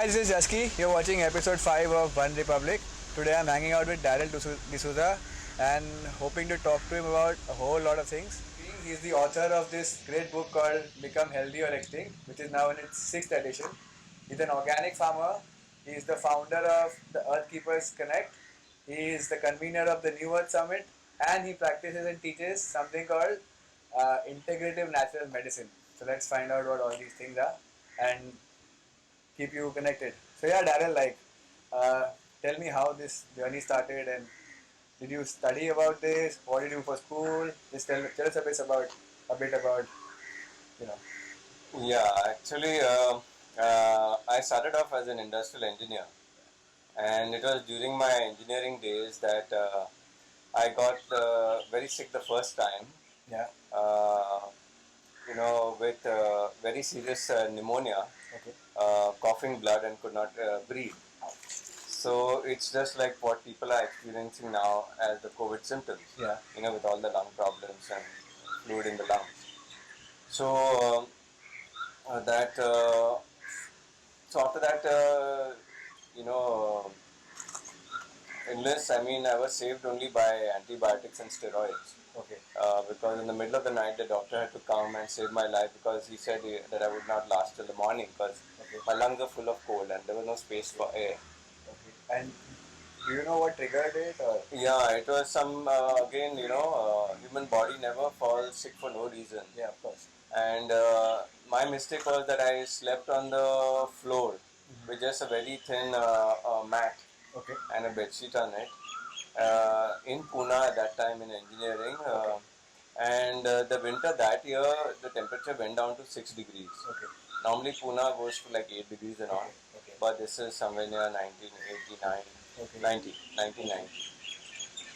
Hi, this is Jaski. You're watching episode 5 of Bhund Republic. Today I'm hanging out with Darryl d'souza and hoping to talk to him about a whole lot of things. He's the author of this great book called Become Healthy or Extinct, which is now in its 6th edition. He's an organic farmer. He's the founder of the Earth Keepers Connect. He is the convener of the New Earth Summit, and he practices and teaches something called integrative natural medicine. So let's find out what all these things are and keep you connected. So yeah, Darryl, tell me how this journey started, and did you study about this? What did you do for school? Just tell us a bit about you know. Yeah, actually, I started off as an industrial engineer, and it was during my engineering days that I got very sick the first time. Yeah. With very serious pneumonia, Okay. coughing blood, and could not breathe. So it's just like what people are experiencing now as the COVID symptoms. Yeah. With all the lung problems and fluid in the lungs. So that so after that, illness. I mean, I was saved only by antibiotics and steroids. Okay. Because in the middle of the night, the doctor had to come and save my life because he said that I would not last till the morning because my lungs are full of cold and there was no space for air. Okay. And do you know what triggered it? Or? Yeah, it was some human body never falls sick for no reason. Yeah, of course. And my mistake was that I slept on the floor with just a very thin mat. Okay. And a bedsheet on it in Pune at that time in engineering. And the winter that year, the temperature went down to 6 degrees. Okay. Normally Pune goes to like 8 degrees and all. Okay. But this is somewhere near 1989, 1990.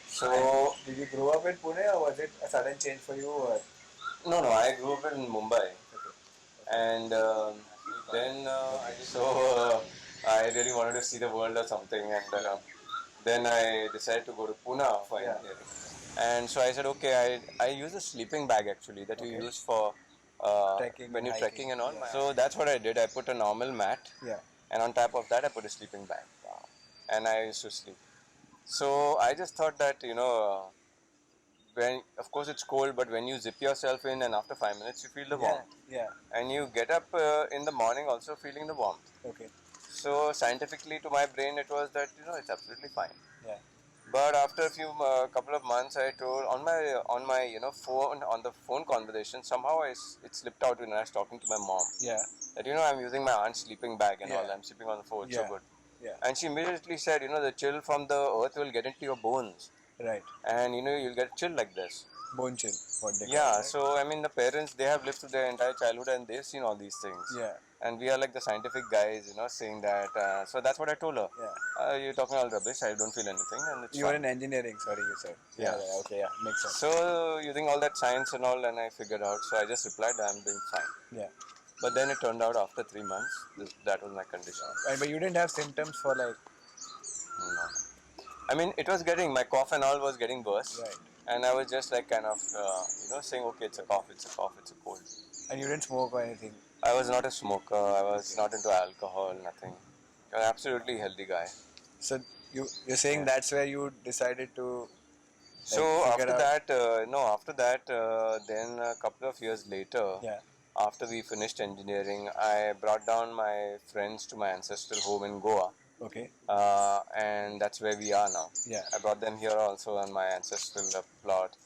So, and did you grow up in Pune, or was it a sudden change for you? Or? No, I grew up in Mumbai. Okay. And then I really wanted to see the world or something, and then I decided to go to Pune for engineering. And so I said, okay, I use a sleeping bag actually that you use for when you're trekking and all. Yeah. So that's what I did. I put a normal mat, and on top of that I put a sleeping bag. Wow. And I used to sleep. So I just thought that when of course it's cold, but when you zip yourself in and after 5 minutes you feel the warmth. Yeah. And you get up in the morning also feeling the warmth. Okay. So scientifically to my brain it was that it's absolutely fine. Yeah. But after a few couple of months, I told on my phone, on the phone conversation, somehow it slipped out when I was talking to my mom. Yeah. That I'm using my aunt's sleeping bag and all. I'm sleeping on the floor. It's so good. Yeah. And she immediately said, the chill from the earth will get into your bones. Right. And you'll get chill like this. Bone chill. What they call Yeah. it, right? So I mean, the parents, they have lived through their entire childhood and they've seen all these things. Yeah. And we are like the scientific guys, saying that. So that's what I told her. Yeah. You're talking all rubbish. I don't feel anything, and it's you were in engineering. Sorry, you said. Yeah. Okay. Yeah. Makes sense. So using all that science and all, and I figured out. So I just replied, I'm doing fine. Yeah. But then it turned out after 3 months, that was my condition. Right, but you didn't have symptoms for like. No. I mean, it was my cough and all was getting worse. Right. And I was just like kind of, saying, okay, it's a cough, it's a cold. And you didn't smoke or anything? I was not a smoker. I was not into alcohol, nothing. I'm an absolutely healthy guy. So you're saying that's where you decided to. So after that, then a couple of years later, after we finished engineering, I brought down my friends to my ancestral home in Goa. Okay. And that's where we are now. Yeah. I brought them here also on my ancestral plot.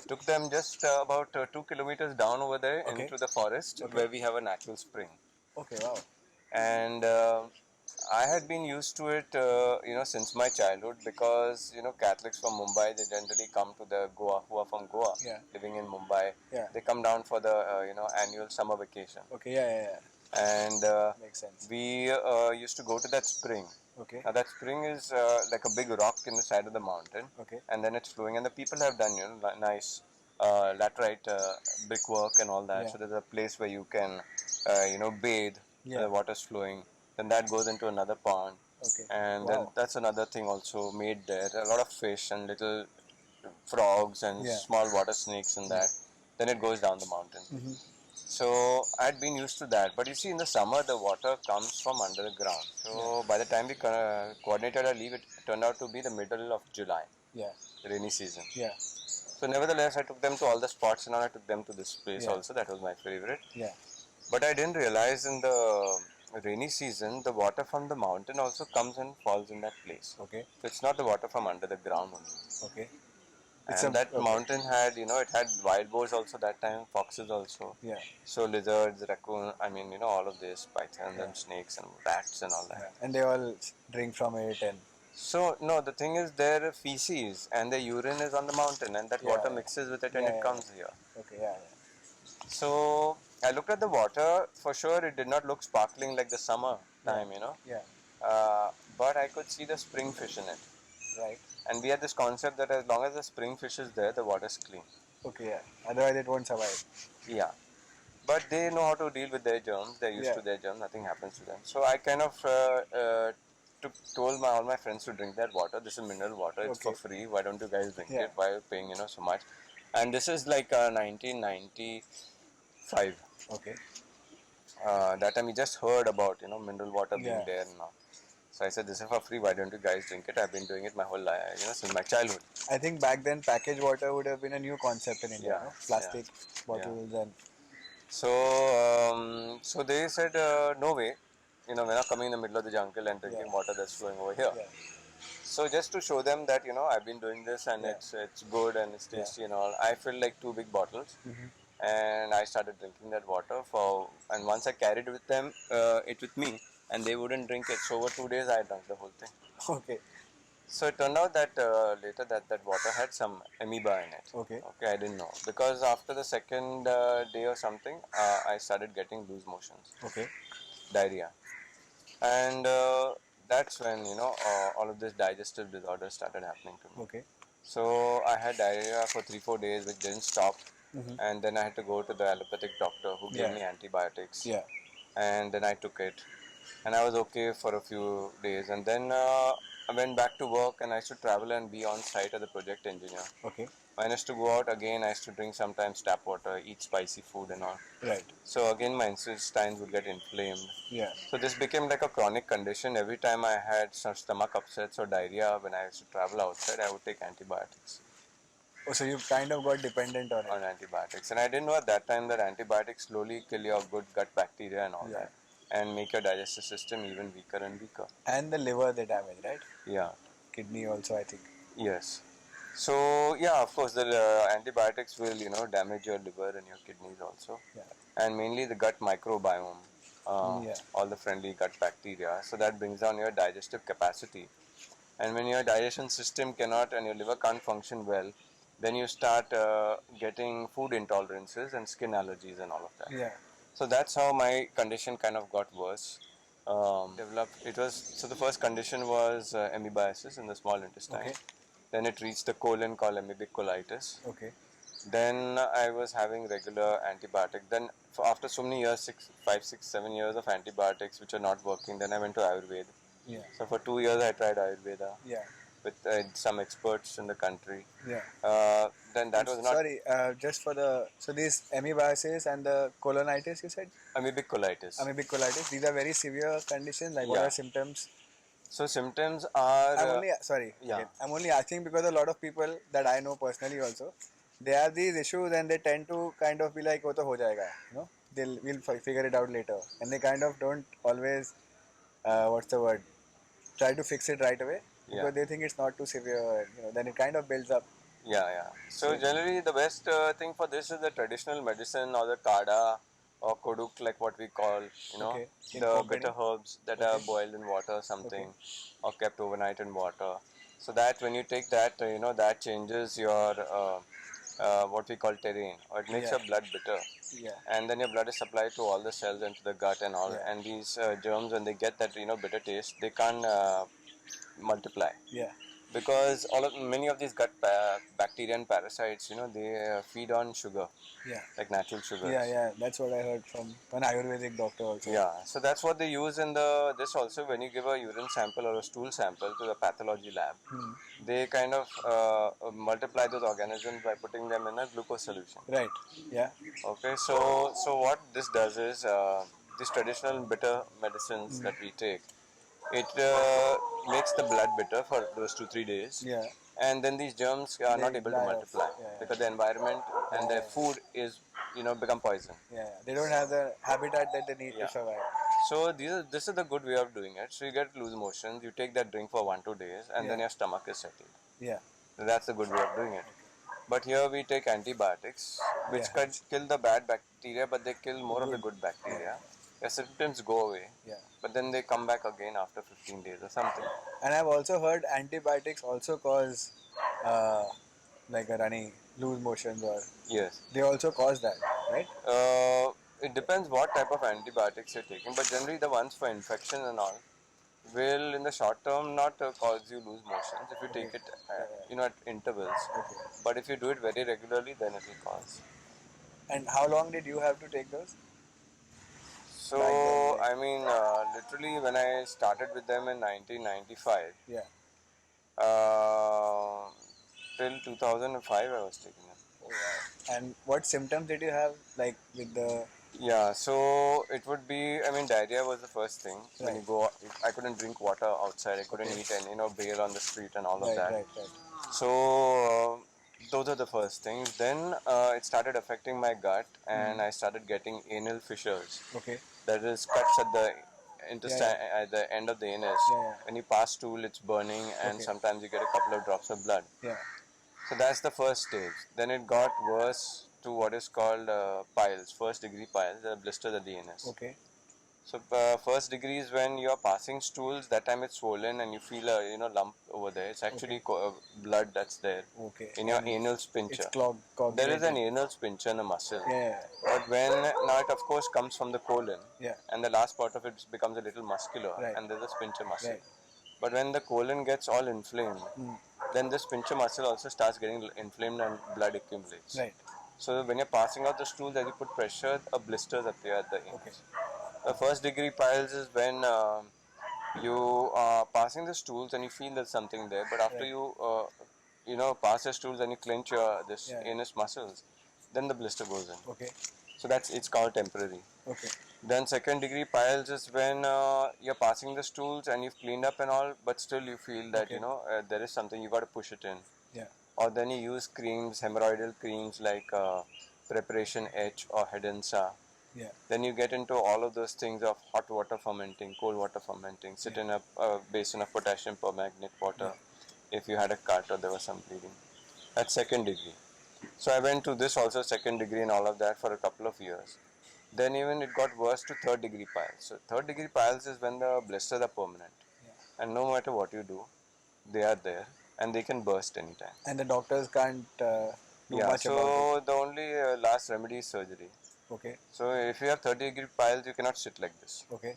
Took them just about 2 kilometers down over there into the forest where we have a natural spring. Okay, wow. And I had been used to it, since my childhood because, Catholics from Mumbai, they generally come to the Goa, who are from Goa, living in Mumbai. Yeah. They come down for the, annual summer vacation. Okay, yeah. And makes sense. We used to go to that spring. Okay. Now that spring is like a big rock in the side of the mountain. Okay. And then it's flowing, and the people have done nice laterite brickwork and all that. So there's a place where you can bathe. The water's flowing. Then that goes into another pond. Okay. And then that's another thing also made there. A lot of fish and little frogs and small water snakes and that. Then it goes down the mountain. So I had been used to that. But you see, in the summer, the water comes from under the ground. So by the time we coordinated our leave, it turned out to be the middle of July. Yeah. Rainy season. Yeah. So nevertheless, I took them to all the spots and I took them to this place also. That was my favorite. Yeah. But I didn't realize in the rainy season, the water from the mountain also comes and falls in that place. Okay. So it's not the water from under the ground only. Okay. And that mountain had, it had wild boars also that time, foxes also. Yeah. So lizards, raccoon, all of this, pythons and snakes and rats and all that. Yeah. And they all drink from it and... So, no, the thing is their feces and their urine is on the mountain and that water mixes with it and it comes here. Okay, yeah. So, I looked at the water, for sure it did not look sparkling like the summer time, Yeah. But I could see the spring fish in it. Right. And we had this concept that as long as the spring fish is there, the water is clean. Okay, yeah. Otherwise it won't survive. Yeah. But they know how to deal with their germs. They're used to their germs. Nothing happens to them. So I kind of told all my friends to drink that water. This is mineral water. It's for free. Why don't you guys drink it? Why are you paying so much? And this is like 1995. Okay. That time we just heard about mineral water being there now. So I said, this is for free. Why don't you guys drink it? I've been doing it my whole life, since my childhood. I think back then packaged water would have been a new concept in India. No? Plastic bottles and... So, so they said, no way. We're not coming in the middle of the jungle and drinking water that's flowing over here. Yeah. So just to show them that I've been doing this and it's good and it's tasty and all, I filled like 2 big bottles and I started drinking that water and once I carried it with me and they wouldn't drink it. So over 2 days I drank the whole thing. Okay. So it turned out that later that water had some amoeba in it. Okay. Okay, I didn't know because after the second day or something, I started getting loose motions. Okay. Diarrhea, and that's when all of this digestive disorder started happening to me. Okay. So I had diarrhea for 3-4 days, which didn't stop, and then I had to go to the allopathic doctor who gave me antibiotics. Yeah. And then I took it, and I was okay for a few days, and then I went back to work and I used to travel and be on site as a project engineer. Okay. When I used to go out again, I used to drink sometimes tap water, eat spicy food and all. Right. So again, my intestines would get inflamed. Yeah. So this became like a chronic condition. Every time I had some stomach upsets or diarrhea when I used to travel outside, I would take antibiotics. Oh, so you kind of got dependent on it. On antibiotics. And I didn't know at that time that antibiotics slowly kill your good gut bacteria and all that. And make your digestive system even weaker and weaker. And the liver they damage, right? Yeah. Kidney also, I think. Yes. So yeah, of course the antibiotics will damage your liver and your kidneys also. Yeah. And mainly the gut microbiome, all the friendly gut bacteria. So that brings down your digestive capacity. And when your digestion system cannot and your liver can't function well, then you start getting food intolerances and skin allergies and all of that. Yeah. So that's how my condition kind of got worse. So the first condition was amoebiasis in the small intestine. Okay. Then it reached the colon called amoebic colitis. Okay. Then I was having regular antibiotic. Then after so many years, 5, 6, 7 years of antibiotics which are not working, then I went to Ayurveda. Yeah. So for 2 years I tried Ayurveda. Yeah. With some experts in the country. Yeah. Then that was not... Sorry, just for the... So these amoebiasis and the colonitis you said? Amoebic colitis. Amoebic colitis. These are very severe conditions. Like what are symptoms? So symptoms are... I'm only asking because a lot of people that I know personally also, they have these issues and they tend to kind of be like, oh, to ho jayega, we'll figure it out later. And they kind of don't always, try to fix it right away. Because they think it's not too severe, then it kind of builds up. Yeah. So generally the best thing for this is the traditional medicine or the kada or koduk, like what we call, the bitter herbs that are boiled in water or something or kept overnight in water. So that when you take that, that changes your what we call terrain, or it makes your blood bitter. Yeah. And then your blood is supplied to all the cells and to the gut and all. Yeah. And these germs, when they get that bitter taste, they can't multiply. Yeah. because many of these gut bacteria and parasites, they feed on sugar, Yeah. like natural sugars. Yeah. That's what I heard from an Ayurvedic doctor also. Yeah, so that's what they use in this also. When you give a urine sample or a stool sample to the pathology lab, they kind of multiply those organisms by putting them in a glucose solution. Right. Yeah. Okay, so what this does is these traditional bitter medicines that we take, it makes the blood bitter for those 2-3 days. Yeah. And then these germs are They not able to die off. multiply because the environment and their food is become poison. Yeah. They don't have the habitat that they need Yeah. to survive. So this is the good way of doing it. So you get loose motions, you take that drink for 1-2 days, and then Yeah. your stomach is settled. Yeah. So that's the good way of doing it. But here we take antibiotics, which Yeah. kill the bad bacteria, but they kill more of the good bacteria. Your symptoms go away, Yeah. but then they come back again after 15 days or something. And I've also heard antibiotics also cause like a runny loose motions, or Yes. they also cause that, right? It depends what type of antibiotics you're taking, but generally the ones for infection and all will, in the short term, not cause you loose motions if you take it, at intervals. Okay. But if you do it very regularly, then it will cause. And how long did you have to take those? So, Back then, like- I mean, literally when I started with them in 1995, Yeah. uh, till 2005 I was taking them. Oh, wow. And what symptoms did you have, like with the? Yeah, so it would be, I mean, diarrhea was the first thing. When you Right. go, I couldn't drink water outside, I couldn't eat any, beer on the street and all of that. Right. So, those are the first things. Then it started affecting my gut, and I started getting anal fissures. Okay. That is cuts at the intestine, Yeah. at the end of the anus. Yeah. When you pass stool, it's burning, and Okay. sometimes you get a couple of drops of blood. Yeah. So that's the first stage. Then it got worse to what is called piles, first degree piles, blisters at the anus. Okay. So first degree is when you are passing stools. That time it's swollen and you feel a lump over there. It's actually blood that's there Okay. in your And anal sphincter. it's clogged. There is an anal sphincter in the muscle. Yeah. But now it of course comes from the colon. Yeah. And the last part of it becomes a little muscular, Right. and there's a sphincter muscle. Right. But when the colon gets all inflamed, then the sphincter muscle also starts getting inflamed and blood accumulates. Right. So when you're passing out the stools, as you put pressure, a blisters appear at the anus. Okay. The first degree piles is when you are passing the stools and you feel there's something there, but after you pass the stools and you clench your anus muscles, then the blister goes in. Okay. So it's called temporary. Okay. Then second degree piles is when you're passing the stools and you've cleaned up and all, but still you feel that there is something, you got to push it in. Yeah. Or then you use creams, hemorrhoidal creams like Preparation H or Head and Sa. Yeah. Then you get into all of those things of hot water fermenting, cold water fermenting, sit in a basin of potassium permanganate water if you had a cut or there was some bleeding. That's second degree. So I went to this also second degree and all of that for a couple of years. Then even it got worse to third degree piles. So third degree piles is when the blisters are permanent. Yeah. And no matter what you do, they are there and they can burst anytime. And the doctors can't do much about it. So the only last remedy is surgery. Okay. So if you have 30-degree piles, you cannot sit like this. Okay.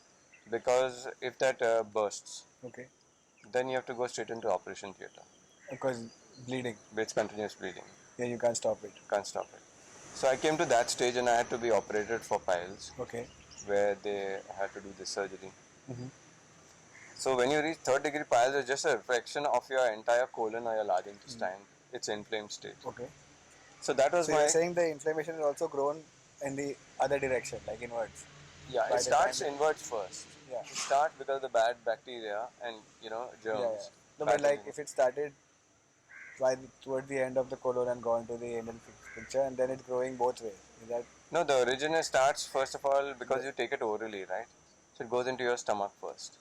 Because if that bursts, Okay. then you have to go straight into operation theatre. Because bleeding. It's continuous bleeding. Yeah, you can't stop it. Can't stop it. So I came to that stage and I had to be operated for piles. Okay. Where they had to do the surgery. Mm-hmm. So when you reach third degree piles, it's just a reflection of your entire colon or your large intestine. It's inflamed state. Okay. So that was So you're saying the inflammation is also grown in the other direction, like inwards. Yeah, it starts inwards first. Yeah. It starts because of the bad bacteria and germs. Yeah. No, but like if it started toward the end of the colon and gone to the anal sphincter, and then it's growing both ways. Is that? No, the origin starts first of all because you take it orally, right? So it goes into your stomach first.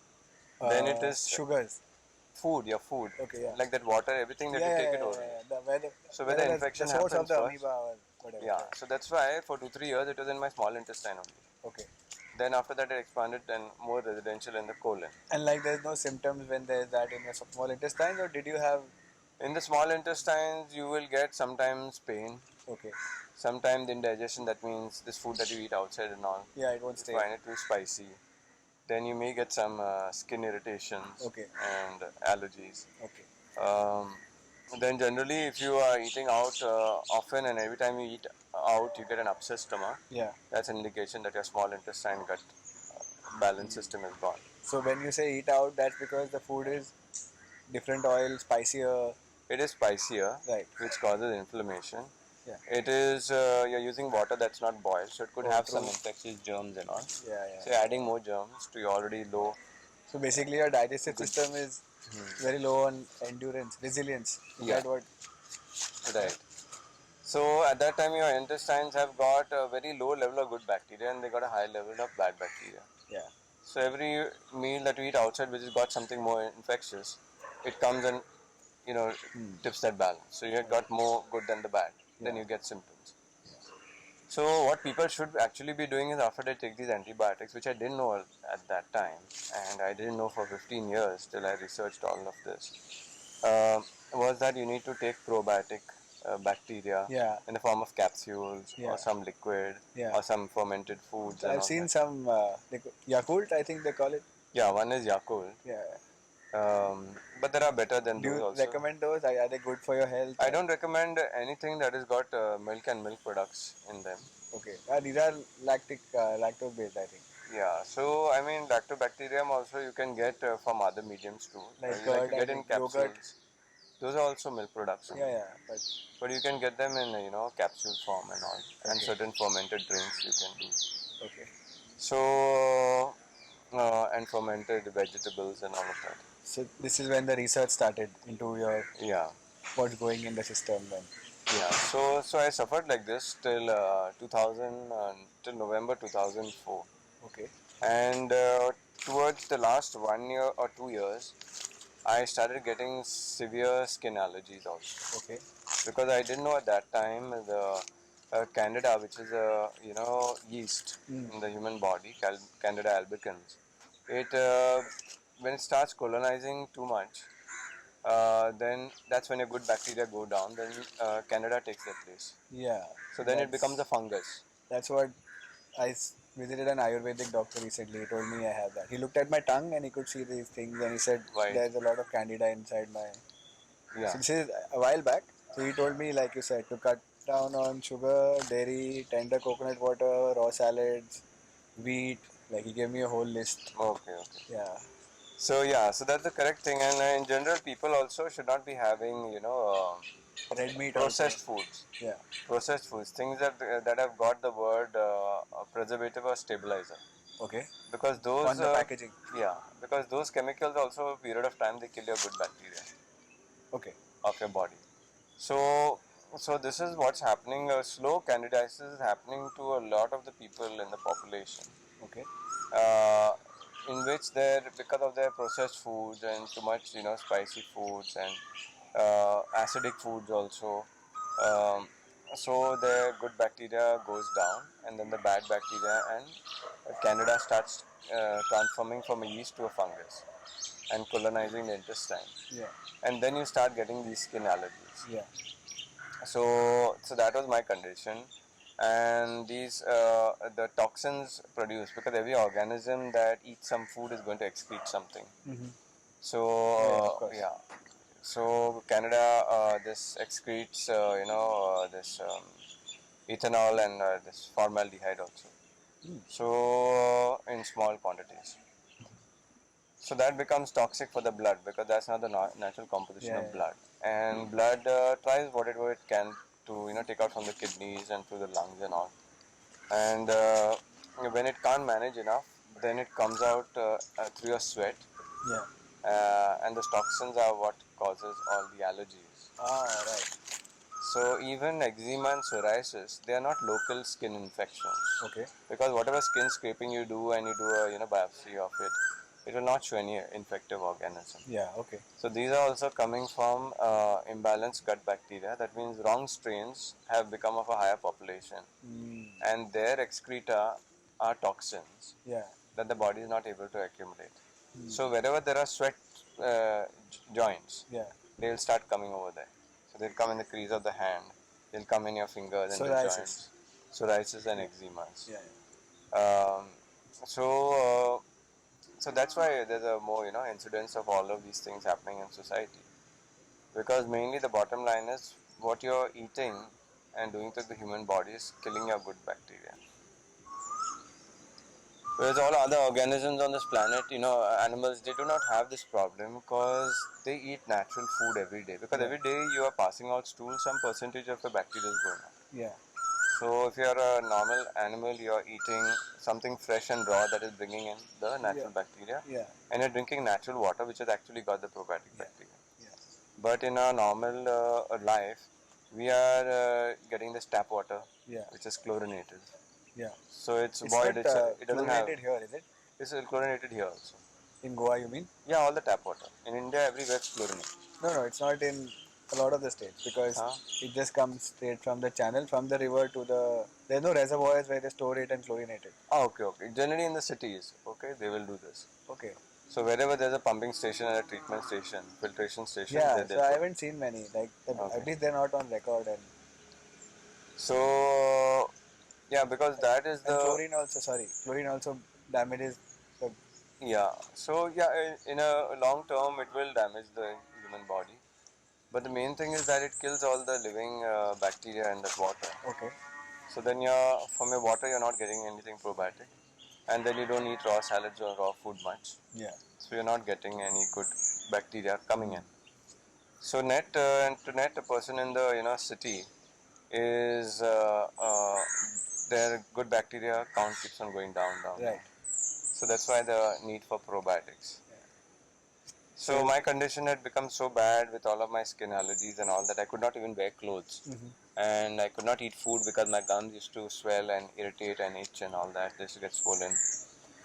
Then it is sugars. Food, your food. Okay, yeah. Like that water, everything that you take it orally. So where the infection the source happens of the first. amoeba or whatever. Yeah, so that's why for 2-3 years it was in my small intestine only. Okay. Then after that it expanded and more residential in the colon. And like there's no symptoms when there's that in your small intestines, or did you have? In the small intestines you will get sometimes pain. Okay. Sometimes indigestion, that means this food that you eat outside and all. Yeah, it won't stay. You find it too spicy. Then you may get some skin irritations and allergies. Okay. Um, then generally, if you are eating out often and every time you eat out, you get an upset stomach. Yeah. That's an indication that your small intestine gut balance system is gone. So when you say eat out, that's because the food is different oil, spicier. It is spicier, Right. which causes inflammation. Yeah. It is you're using water that's not boiled, so it could have some true. infectious germs and all. Yeah, So you're adding more germs to your already low. So basically, your digestive Good. system is very low on endurance, resilience. Is Yeah. that what? Right. So at that time, your intestines have got a very low level of good bacteria, and they got a high level of bad bacteria. Yeah. So every meal that we eat outside, which has got something more infectious, it comes and tips that balance. So you have got more good than the bad. Then you get symptoms. So what people should actually be doing is after they take these antibiotics, which I didn't know at that time, and I didn't know for 15 years till I researched all of this, was that you need to take probiotic bacteria in the form of capsules or some liquid or some fermented foods. I've seen some Yakult, I think they call it. Yeah, one is Yakult. Yeah. But there are better than Do those you also. recommend those? Are they good for your health? I don't recommend anything that has got milk and milk products in them. Okay. These are lactose based, I think. Yeah, so I mean lactobacterium also you can get from other mediums too. Like Like curd, you I get in think, capsules. yogurt. Those are also milk products. Yeah, But you can get them in capsule form and all, and certain fermented drinks you can do. Okay. So and fermented vegetables and all of that. So this is when the research started into your Yeah. what's going in the system then. Yeah, so I suffered like this till 2000 till November 2004, Okay. and towards the last 1 year or 2 years, I started getting severe skin allergies also. Okay. Because I didn't know at that time the Candida, which is a yeast in the human body, Candida albicans. It when it starts colonizing too much, then that's when your good bacteria go down. Then Candida takes their place. Yeah. So then it becomes a fungus. That's what visited an Ayurvedic doctor recently. He told me I have that. He looked at my tongue and he could see these things and he said Right. there's a lot of candida inside my. Yeah. So this is a while back. So he told me, like you said, to cut down on sugar, dairy, tender coconut water, raw salads, wheat. Like he gave me a whole list. Okay. Yeah. So that's the correct thing, and in general, people also should not be having Red meat processed also. foods. Yeah. Processed foods, things that have got the word preservative or stabilizer. Okay. Because those On the packaging. Yeah, because those chemicals also a period of time they kill your good bacteria. Okay. Of your body. So this is what's happening. Slow candidiasis is happening to a lot of the people in the population. Okay. Uh, in which because of their processed foods and too much spicy foods and acidic foods also, um, so their good bacteria goes down and then the bad bacteria and Candida starts transforming from a yeast to a fungus and colonizing the intestine. Yeah. And then you start getting these skin allergies. Yeah. So that was my condition, and these the toxins produced because every organism that eats some food is going to excrete something. Mm-hmm. So so Canada this excretes this ethanol and this formaldehyde also. So in small quantities. So that becomes toxic for the blood because that's not the natural composition of blood. And blood tries whatever it can to take out from the kidneys and through the lungs and all. And when it can't manage enough, then it comes out through your sweat. Yeah. And those toxins are what causes all the allergies. Right. So even eczema and psoriasis, they are not local skin infections. Okay. Because whatever skin scraping you do and you do a biopsy of it, it will not show any infective organism. Yeah. Okay. So these are also coming from imbalanced gut bacteria. That means wrong strains have become of a higher population, and their excreta are toxins that the body is not able to accumulate. So wherever there are sweat joints, they will start coming over there. So they'll come in the crease of the hand. They'll come in your fingers and the joints. Psoriasis and eczemas. Um, so that's why there's a more incidence of all of these things happening in society. Because mainly the bottom line is what you're eating and doing to the human body is killing your good bacteria. Whereas all other organisms on this planet, animals, they do not have this problem because they eat natural food every day. Because every day you are passing out stool, some percentage of the bacteria is going on. Yeah. So if you are a normal animal, you are eating something fresh and raw that is bringing in the natural bacteria. Yeah. And you're drinking natural water, which has actually got the probiotic bacteria. Yeah. But in our normal life, we are getting this tap water, which is chlorinated. Yeah. So it's It's void. not It doesn't have. chlorinated here, is it? It's chlorinated here also. In Goa, you mean? Yeah, all the tap water. In India, everywhere it's chlorinated. No, it's not in a lot of the states because it just comes straight from the channel, from the river to the. There's no reservoirs where they store it and chlorinate it. Oh, okay. Generally in the cities, okay, they will do this. Okay. So wherever there's a pumping station and a treatment station, filtration station, yeah. So I haven't seen many. Like at least they're not on record. And so yeah, because that is the chlorine also. Sorry, chlorine also damages the. Yeah. So yeah, in a long term, it will damage the human body. But the main thing is that it kills all the living bacteria in that water. Okay. So then from your water you're not getting anything probiotic, and then you don't eat raw salads or raw food much. Yeah. So you're not getting any good bacteria coming in. So and to net a person in the city is their good bacteria count keeps on going down. Right. So that's why the need for probiotics. So my condition had become so bad with all of my skin allergies and all that I could not even wear clothes. And I could not eat food because my gums used to swell and irritate and itch and all that. They used to get swollen.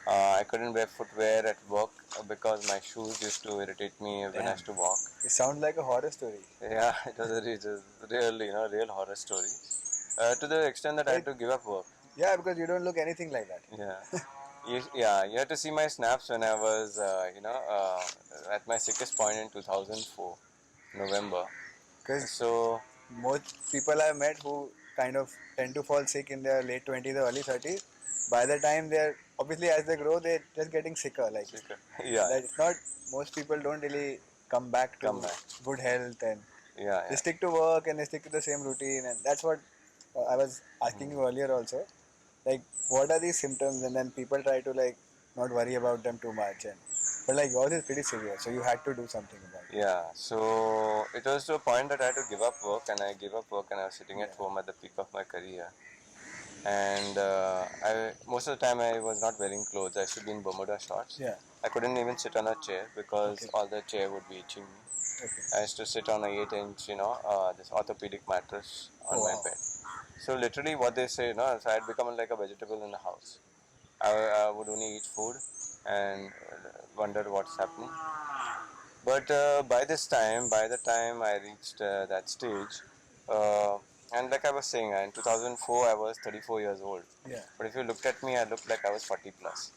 I couldn't wear footwear at work because my shoes used to irritate me when I used to walk. It sounds like a horror story. Yeah, it was a real horror story. To the extent that I had to give up work. Yeah, because you don't look anything like that. Yeah. You had to see my snaps when I was, at my sickest point in 2004, November. Because most people I've met who kind of tend to fall sick in their late 20s or early 30s, by the time they're, obviously as they grow, they're just getting sicker. It's not, most people don't really come back to good health and they stick to work and they stick to the same routine. And that's what I was asking you earlier also. Like, what are these symptoms? And then people try to not worry about them too much. But yours is pretty severe, so you had to do something about it. Yeah, so it was to a point that I had to give up work, and I gave up work and I was sitting at home at the peak of my career. And most of the time I was not wearing clothes. I used to be in Bermuda shorts. Yeah. I couldn't even sit on a chair because all the chair would be itching me. I used to sit on a 8-inch, this orthopedic mattress on my bed. So literally what they say, so I had become like a vegetable in the house. I would only eat food and wonder what's happening. But by the time I reached that stage, and like I was saying, in 2004 I was 34 years old. Yeah. But if you looked at me, I looked like I was 40 plus.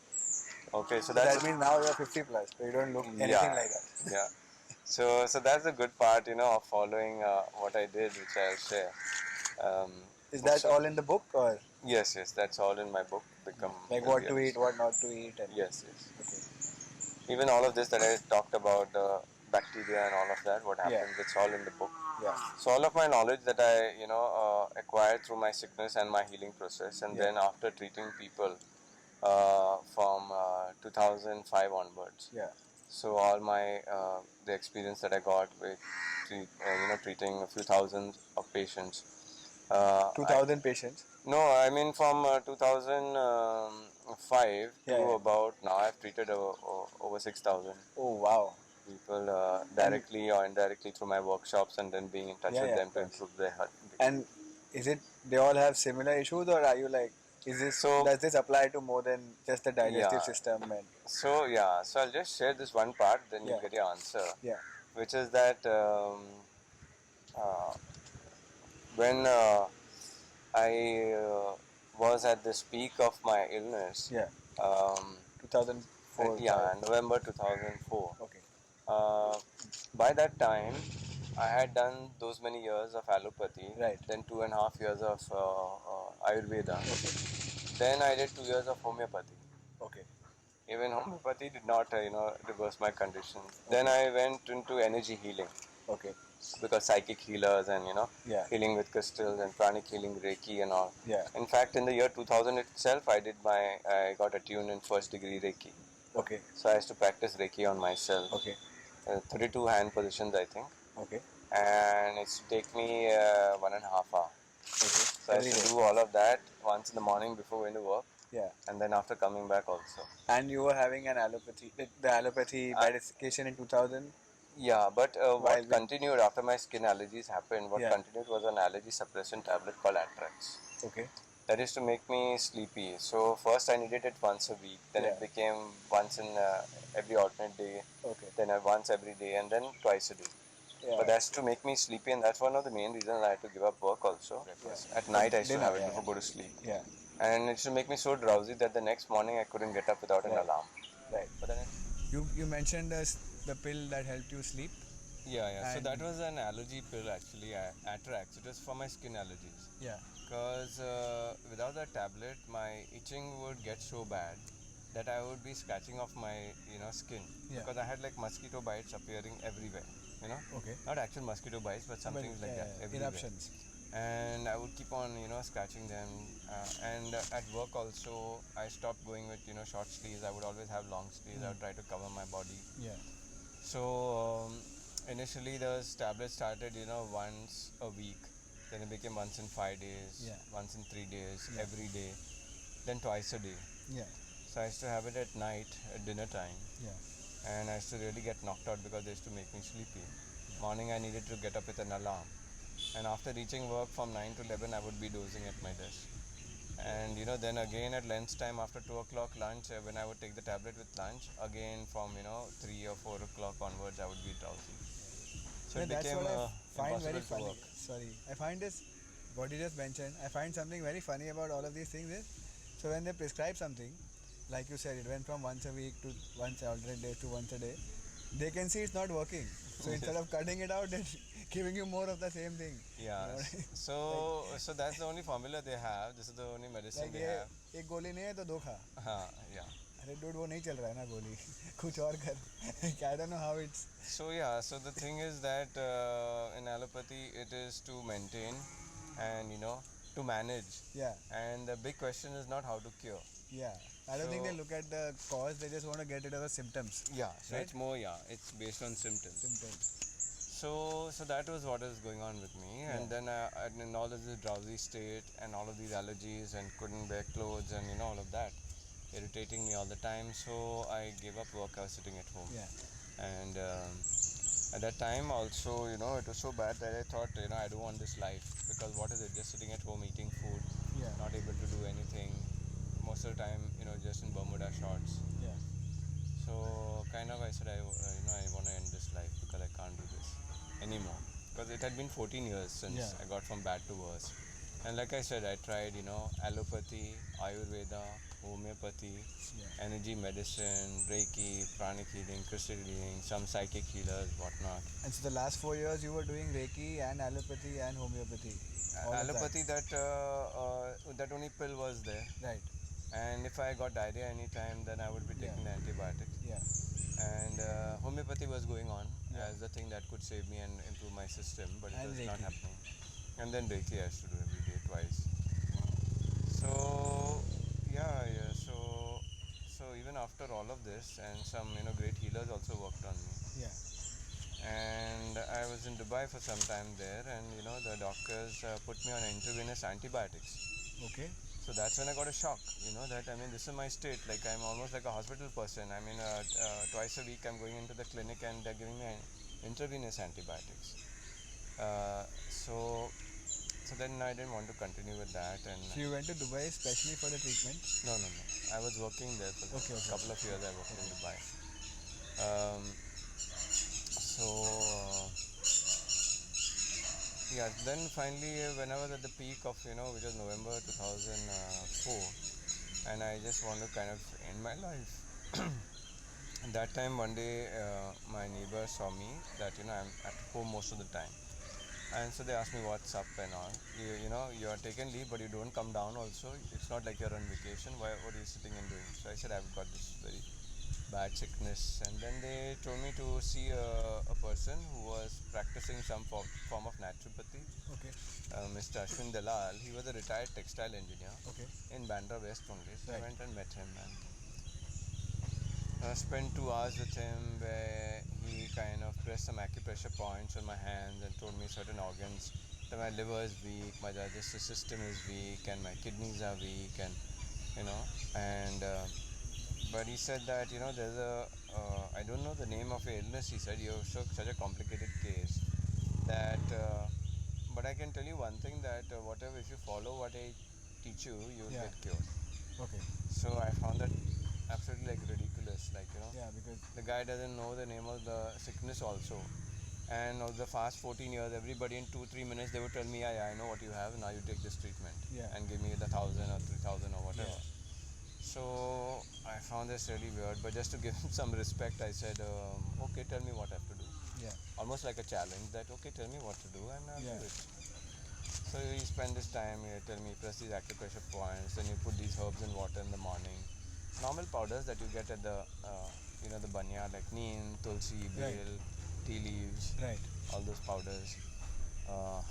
Okay, so that means now you're 50 plus, so you don't look anything like that. Yeah. So that's the good part, of following what I did, which I'll share. Is that all in the book, or? Yes, that's all in my book. Like what to eat, what not to eat. And yes. Okay. Even all of this that I talked about, bacteria and all of that, what happens, it's all in the book. Yeah. So all of my knowledge that I, acquired through my sickness and my healing process, and then after treating people from 2005 onwards. Yeah. So all my the experience that I got with treating a few thousands of patients. 2,000 patients? No, I mean from 2005 to about now, I've treated over 6,000. Oh wow! People directly or indirectly through my workshops, and then being in touch with them to improve their health. And is it they all have similar issues, or are you does this apply to more than just the digestive system? And so I'll just share this one part, then you get your answer. Yeah. Which is that when I was at this peak of my illness. 2004. November 2004. Okay. By that time, I had done those many years of allopathy. Right. Then 2.5 years of Ayurveda. Okay. Then I did 2 years of homeopathy. Okay. Even homeopathy did not, reverse my condition. Okay. Then I went into energy healing. Okay. because psychic healers and Yeah. healing with crystals and pranic healing, Reiki and all. Yeah. In fact, in the year 2000 itself, I got attuned in first degree Reiki. Okay. So I used to practice Reiki on myself. Okay. 32 hand positions, I think. Okay. And it used to take me 1.5 hours. Okay. So I used to do all of that once in the morning before going to work. Yeah. And then after coming back also. And you were having an allopathy, the allopathy medication in 2000? Yeah, but While what continued after my skin allergies happened, what Yeah. continued was an allergy suppressant tablet called Atrax. Okay. That is to make me sleepy. So first I needed it once a week, then Yeah. it became once in every alternate day, Okay. then once every day, and then twice a day. Yeah. But that's to make me sleepy, and that's one of the main reasons I had to give up work also. At night I used to have it before go to sleep. Yeah. And it used to make me so drowsy that the next morning I couldn't get up without an alarm. Right. But then You mentioned the pill that helped you sleep. yeah. So And- that was an allergy pill actually, Atrax. It was for my skin allergies. Yeah. Because without that tablet, my itching would get so bad that I would be scratching off my skin. Yeah. Because I had like mosquito bites appearing everywhere. Okay. Not actual mosquito bites, but something like that everywhere. Eruptions. And I would keep on scratching them. And at work also, I stopped going with short sleeves. I would always have long sleeves. I would try to cover my body. Yeah. So initially those tablets started once a week, then it became once in 5 days, Yeah. once in 3 days, Yeah. every day, then twice a day. Yeah. So I used to have it at night at dinner time, Yeah. and I used to really get knocked out because they used to make me sleepy. Morning I needed to get up with an alarm, and after reaching work from 9 to 11 I would be dozing at my desk. And then again at lunch time after 2 o'clock lunch, when I would take the tablet with lunch, again from 3 or 4 o'clock onwards I would be drowsy. So Yeah, it that's became what I find very impossible to funny. work. Sorry, I find this, what you just mentioned, I find something very funny about all of these things is, so when they prescribe something, like you said, it went from once a week to once alternate days to once a day, they can see it's not working. So instead of cutting it out, they're giving you more of the same thing. Yeah. You know? So that's the only formula they have. This is the only medicine Like they ये have. एक गोली नहीं है तो दो खा. Yeah. अरे dude वो नहीं चल रहा है ना गोली. कुछ और कर. I don't know how it's. So yeah. So the thing is that in allopathy it is to maintain and to manage. Yeah. And the big question is not how to cure. Yeah. I don't think So- they look at the cause. They just want to get rid of the symptoms. Yeah. So Right? it's more it's based on symptoms. Symptoms. So that was what was going on with me, and then in all of this drowsy state and all of these allergies and couldn't wear clothes and all of that, irritating me all the time. So I gave up work. I was sitting at home. Yeah. And at that time also, it was so bad that I thought, I don't want this life, because what is it? Just sitting at home eating food, Yeah. not able to do anything. Most of the time, just in Bermuda shorts. Yeah. So kind of I said, I want to end this life because I can't do this anymore. Because it had been 14 years since Yeah. I got from bad to worse. And like I said, I tried, allopathy, Ayurveda, homeopathy, Yeah. energy medicine, Reiki, pranic healing, crystal healing, some psychic healers, whatnot. And so the last 4 years you were doing Reiki and allopathy and homeopathy. All of Allopathy, that only pill was there. that. Right. And if I got diarrhea anytime, then I would be taking the antibiotics. Yeah. And homeopathy was going on Yeah. as the thing that could save me and improve my system, but it And was not Reiki. happening. And then Reiki I used to do every day, twice. So so even after all of this, and some great healers also worked on me. Yeah. And I was in Dubai for some time there, and the doctors put me on intravenous antibiotics. Okay. So that's when I got a shock, that this is my state, like I'm almost like a hospital person. Twice a week I'm going into the clinic and they're giving me intravenous antibiotics. So then I didn't want to continue with that, and So you went to Dubai especially for the treatment? no. I was working there for Okay. a couple of years. I worked in Dubai. Then finally when I was at the peak of which was November 2004, and I just want to kind of end my life. At that time one day my neighbor saw me that I'm at home most of the time, and so they asked me what's up and all. You are taken leave but you don't come down also. It's not like you're on vacation. What are you sitting and doing? So I said I've got this very bad sickness, and then they told me to see a person who was practicing some form of naturopathy. Okay. Mr. Ashwin Dalal. He was a retired textile engineer. Okay. In Bandra West only. So Right. I went and met him and spent 2 hours with him where he kind of pressed some acupressure points on my hands and told me certain organs that my liver is weak, my digestive system is weak, and my kidneys are weak, and you know, and but he said that there's a I don't know the name of your illness. He said you have such a complicated case that, but I can tell you one thing that whatever if you follow what I teach you, you will get cured. Okay. So I found that absolutely like ridiculous, Yeah, because the guy doesn't know the name of the sickness also. And of the past 14 years, everybody in 2-3 minutes they would tell me, yeah, I know what you have, now you take this treatment, and give me the 1,000 or 3,000 or whatever. So I found this really weird, but just to give him some respect, I said, okay, tell me what I have to do. Yeah. Almost like a challenge that, okay, tell me what to do, and I'll do it. So he spent this time here, tell me, press these acupressure points, then you put these herbs in water in the morning. Normal powders that you get at the, the banya, like neem, tulsi, bael, tea leaves, all those powders.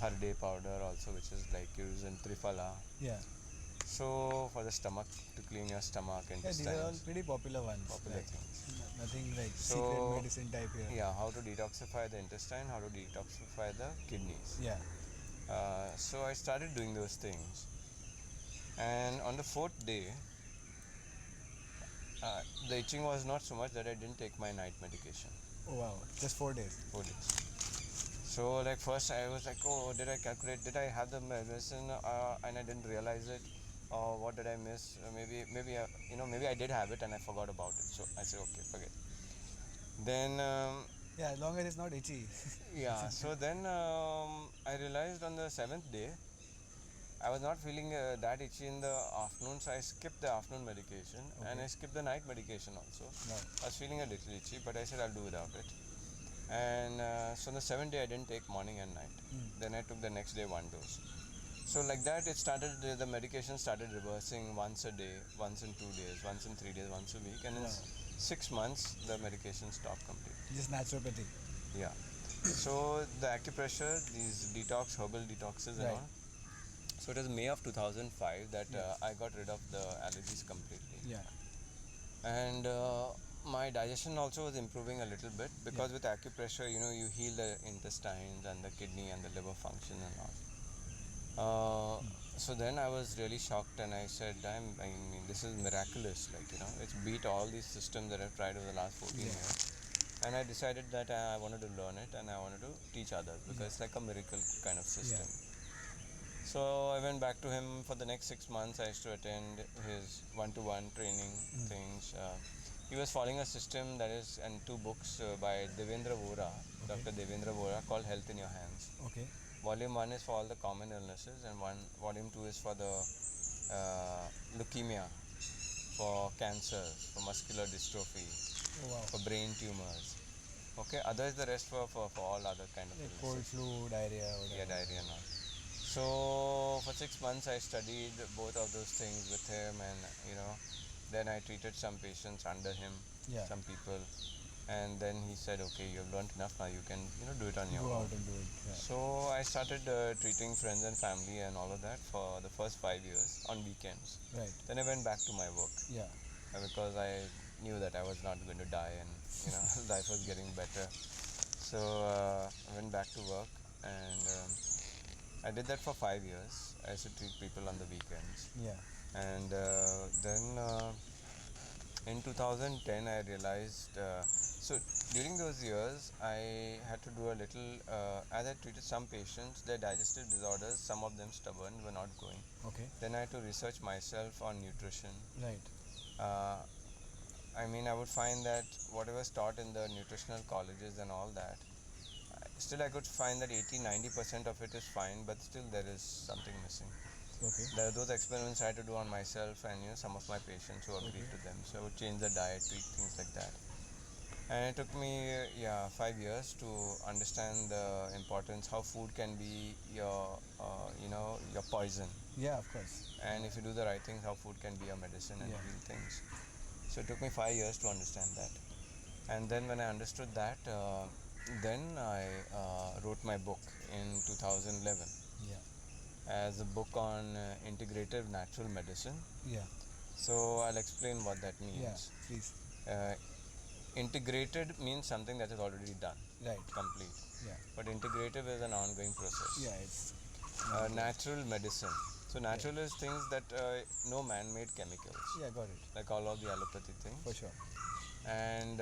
Harde powder also, which is like used in Triphala. Yeah. So for the stomach, to clean your stomach, intestines. Yeah, these are all pretty popular ones. Popular things. Nothing like secret medicine type here. Yeah, how to detoxify the intestine, how to detoxify the kidneys. Yeah. So I started doing those things, and on the 4th day, the itching was not so much that I didn't take my night medication. Oh wow, just 4 days. 4 days. So like first I was like, oh, did I calculate? Did I have the medicine and I didn't realize it? Or what did I miss? Maybe I did have it and I forgot about it. So I said, okay, forget. Then yeah, as long as it's not itchy. yeah. So then I realized on the 7th day I was not feeling that itchy in the afternoon, so I skipped the afternoon medication and I skipped the night medication also. I was feeling a little itchy, but I said I'll do without it. And so on the 7th day I didn't take morning and night. Then I took the next day 1 dose. So like that it started, the medication started reversing once a day, once in 2 days, once in 3 days, once a week, and in 6 months the medication stopped completely. Just naturopathy. Yeah. So the acupressure, these detox, herbal detoxes and all. So it was May of 2005 that I got rid of the allergies completely. Yeah. And my digestion also was improving a little bit because with acupressure, you heal the intestines and the kidney and the liver function and all. So then I was really shocked and I said, I mean, this is miraculous. It's beat all these systems that I've tried over the last 14 years. And I decided that I wanted to learn it and I wanted to teach others because it's like a miracle kind of system. So I went back to him for the next 6 months. I used to attend his one-to-one training things. He was following a system that is, and 2 books by Devendra Vora, Dr. Devendra Vora, called Health in Your Hands. Okay. Volume 1 is for all the common illnesses, and volume 2 is for the leukemia, for cancer, for muscular dystrophy, for brain tumors. Okay, others the rest for all other kind of illnesses. Cold, flu, diarrhea. Yeah, diarrhea and all. So for 6 months I studied both of those things with him, and then I treated some patients under him, some people, and then he said, okay, you have learned enough now, you can do it on your own. Go out and do it. Yeah. So I started treating friends and family and all of that for the first 5 years on weekends. Right. Then I went back to my work. Yeah. Because I knew that I was not going to die and life was getting better. So I went back to work and I did that for 5 years. I used to treat people on the weekends. Yeah. And then in 2010 I realized, so during those years I had to do a little, as I treated some patients, their digestive disorders, some of them stubborn, were not going. Okay. Then I had to research myself on nutrition. Right. I mean, I would find that whatever is taught in the nutritional colleges and all that, still I could find that 80-90% of it is fine, but still there is something missing. Okay. There are those experiments I had to do on myself and some of my patients who agreed to them. So I would change the diet, tweak things like that. And it took me 5 years to understand the importance, how food can be your your poison. Yeah, of course. And if you do the right things, how food can be your medicine and heal things. So it took me 5 years to understand that. And then when I understood that, then I wrote my book in 2011 as a book on integrative natural medicine. So I'll explain what that means. Please. Integrated means something that is already done, complete. But integrative is an ongoing process. It's Natural medicine. So natural is things that no man-made chemicals. got it. Like all of the allopathy things. For sure. And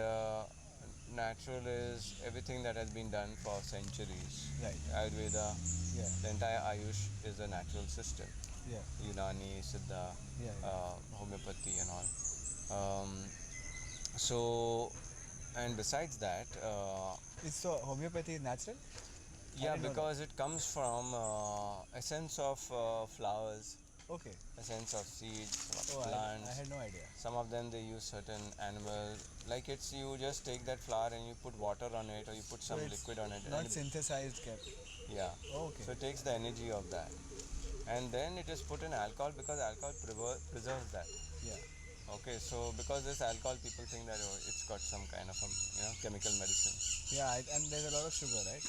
natural is everything that has been done for centuries. Ayurveda, the entire Ayush is a natural system. Unani, Siddha, homeopathy and all. So, and besides that, So homeopathy is natural? because it comes from essence of flowers, Okay. essence of seeds, Oh, plants. I had no idea. Some of them they use certain animal, like it's you just take that flower and you put water on it or you put some liquid on it. Not synthesized Yeah. Okay. So it takes the energy of that, and then it is put in alcohol because alcohol preserves that. Okay, so because this alcohol, people think that it's got some kind of a chemical medicine. And there's a lot of sugar, right?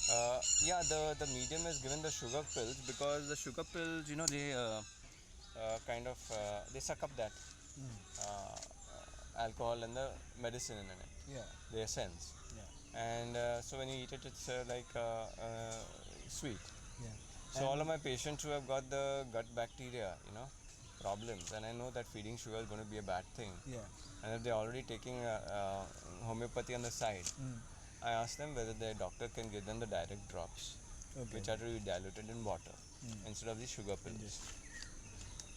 The medium is given the sugar pills because the sugar pills, they kind of they suck up that alcohol and the medicine in it, the essence. And so when you eat it, it's like sweet. So all of my patients who have got the gut bacteria, problems, and I know that feeding sugar is going to be a bad thing. And if they're already taking homeopathy on the side, I ask them whether their doctor can give them the direct drops, which are to be diluted in water instead of the sugar pills.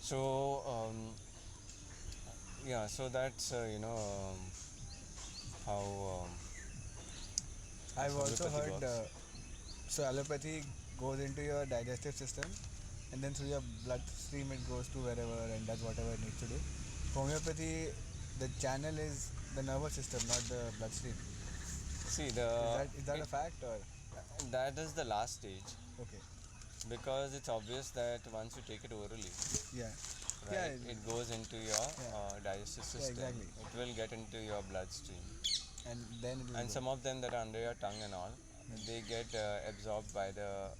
So so that's how I've also heard works. so allopathy goes into your digestive system and then through your bloodstream it goes to wherever and does whatever it needs to do. Homeopathy, the channel is the nervous system, not the bloodstream. See, Is that a fact or? That is the last stage. Okay. Because it's obvious that once you take it orally, it goes into your digestive system. Exactly. It will get into your bloodstream. And then it will And some of them that are under your tongue and all, they get absorbed by the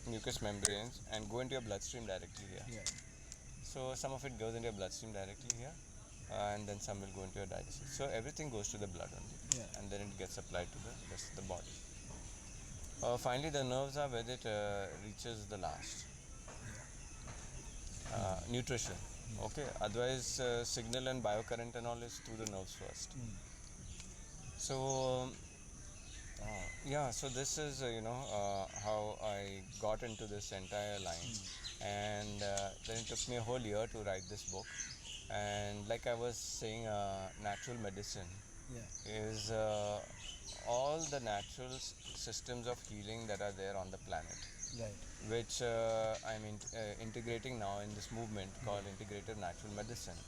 mucous membranes and go into your bloodstream directly here. So some of it goes into your bloodstream directly here, and then some will go into your digestive. So everything goes to the blood only, and then it gets applied to the rest of the body. Finally, the nerves are where it reaches the last. Nutrition. Okay. Otherwise, signal and biocurrent and all is through the nerves first. So so this is how I got into this entire line, and then it took me a whole year to write this book. And like I was saying, natural medicine is all the natural systems of healing that are there on the planet, which I'm integrating now in this movement called integrative natural medicine.